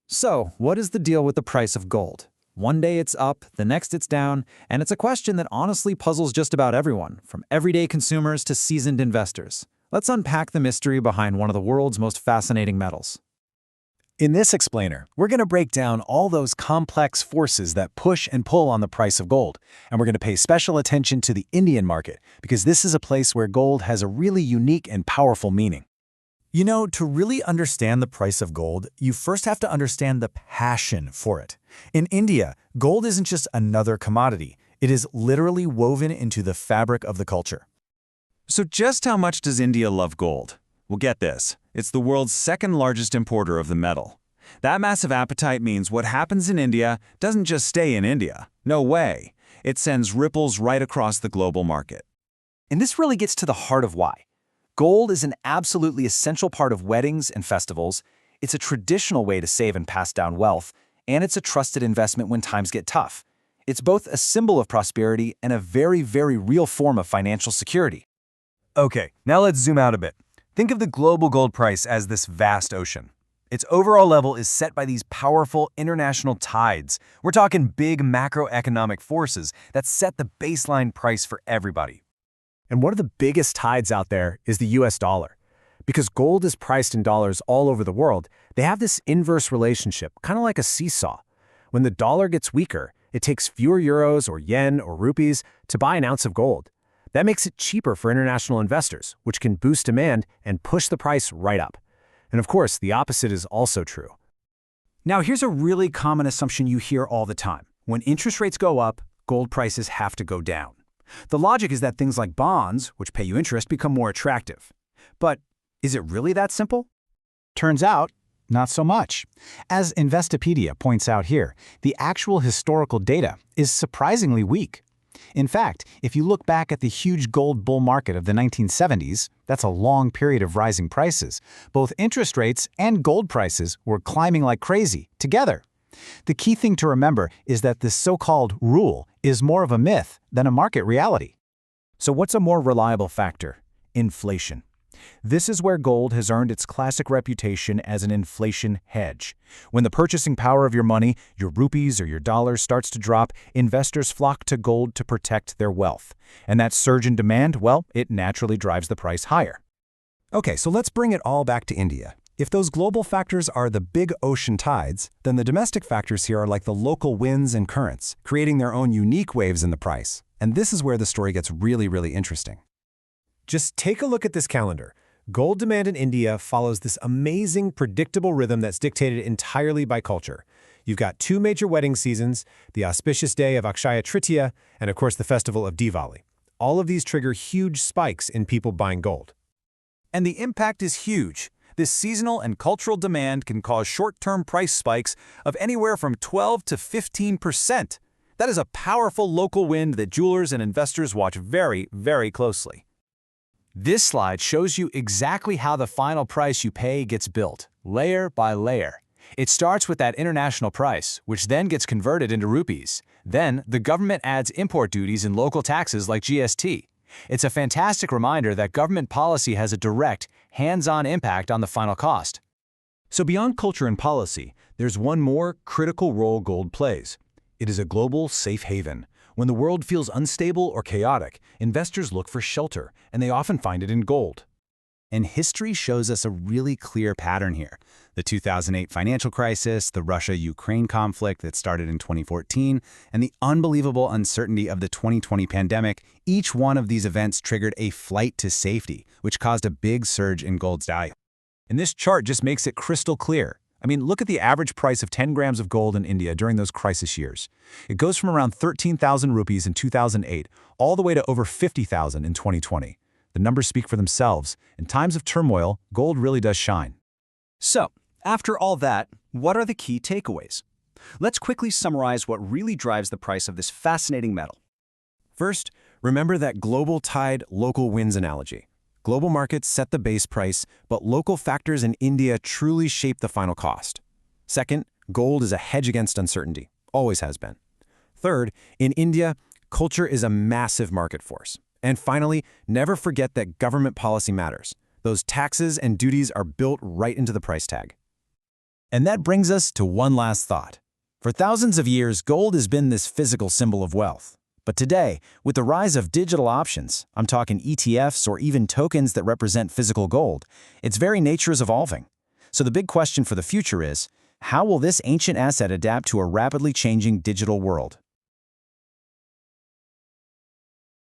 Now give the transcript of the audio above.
So, what is the deal with the price of gold? One day it's up, the next it's down, and it's a question that honestly puzzles just about everyone, from everyday consumers to seasoned investors. Let's unpack the mystery behind one of the world's most fascinating metals. In this explainer, we're going to break down all those complex forces that push and pull on the price of gold, and we're going to pay special attention to the Indian market because this is a place where gold has a really unique and powerful meaning. You know, to really understand the price of gold, you first have to understand the passion for it. In India, gold isn't just another commodity. It is literally woven into the fabric of the culture. So just how much does India love gold? Well, get this. It's the world's second largest importer of the metal. That massive appetite means what happens in India doesn't just stay in India. No way. It sends ripples right across the global market. And this really gets to the heart of why. Gold is an absolutely essential part of weddings and festivals. It's a traditional way to save and pass down wealth, and it's a trusted investment when times get tough. It's both a symbol of prosperity and a very, very real form of financial security. Okay, now let's zoom out a bit. Think of the global gold price as this vast ocean. Its overall level is set by these powerful international tides. We're talking big macroeconomic forces that set the baseline price for everybody. And one of the biggest tides out there is the US dollar. Because gold is priced in dollars all over the world, they have this inverse relationship, kind of like a seesaw. When the dollar gets weaker, it takes fewer euros or yen or rupees to buy an ounce of gold. That makes it cheaper for international investors, which can boost demand and push the price right up. And of course, the opposite is also true. Now, here's a really common assumption you hear all the time. When interest rates go up, gold prices have to go down. The logic is that things like bonds, which pay you interest, become more attractive. But is it really that simple? Turns out, not so much. As Investopedia points out here, the actual historical data is surprisingly weak. In fact, if you look back at the huge gold bull market of the 1970s, that's a long period of rising prices, both interest rates and gold prices were climbing like crazy, together. The key thing to remember is that this so-called rule is more of a myth than a market reality. So what's a more reliable factor? Inflation. This is where gold has earned its classic reputation as an inflation hedge. When the purchasing power of your money, your rupees or your dollars, starts to drop, investors flock to gold to protect their wealth. And that surge in demand, well, it naturally drives the price higher. Okay, so let's bring it all back to India. If those global factors are the big ocean tides, then the domestic factors here are like the local winds and currents, creating their own unique waves in the price. And this is where the story gets really, really interesting. Just take a look at this calendar. Gold demand in India follows this amazing, predictable rhythm that's dictated entirely by culture. You've got two major wedding seasons, the auspicious day of Akshaya Tritiya, and of course the festival of Diwali. All of these trigger huge spikes in people buying gold. And the impact is huge. This seasonal and cultural demand can cause short-term price spikes of anywhere from 12 to 15%. That is a powerful local wind that jewelers and investors watch very, very closely. This slide shows you exactly how the final price you pay gets built, layer by layer. It starts with that international price, which then gets converted into rupees. Then, the government adds import duties and local taxes like GST. It's a fantastic reminder that government policy has a direct, hands-on impact on the final cost. So beyond culture and policy, there's one more critical role gold plays. It is a global safe haven. When the world feels unstable or chaotic, investors look for shelter, and they often find it in gold. And history shows us a really clear pattern here. The 2008 financial crisis, the Russia-Ukraine conflict that started in 2014, and the unbelievable uncertainty of the 2020 pandemic, each one of these events triggered a flight to safety, which caused a big surge in gold's value. And this chart just makes it crystal clear. I mean, look at the average price of 10 grams of gold in India during those crisis years. It goes from around 13,000 rupees in 2008 all the way to over 50,000 in 2020. The numbers speak for themselves. In times of turmoil, gold really does shine. So, after all that, what are the key takeaways? Let's quickly summarize what really drives the price of this fascinating metal. First, remember that global tide, local winds analogy. Global markets set the base price, but local factors in India truly shape the final cost. Second, gold is a hedge against uncertainty, always has been. Third, in India, culture is a massive market force. And finally, never forget that government policy matters. Those taxes and duties are built right into the price tag. And that brings us to one last thought. For thousands of years, gold has been this physical symbol of wealth. But today, with the rise of digital options, I'm talking ETFs or even tokens that represent physical gold, its very nature is evolving. So the big question for the future is, how will this ancient asset adapt to a rapidly changing digital world?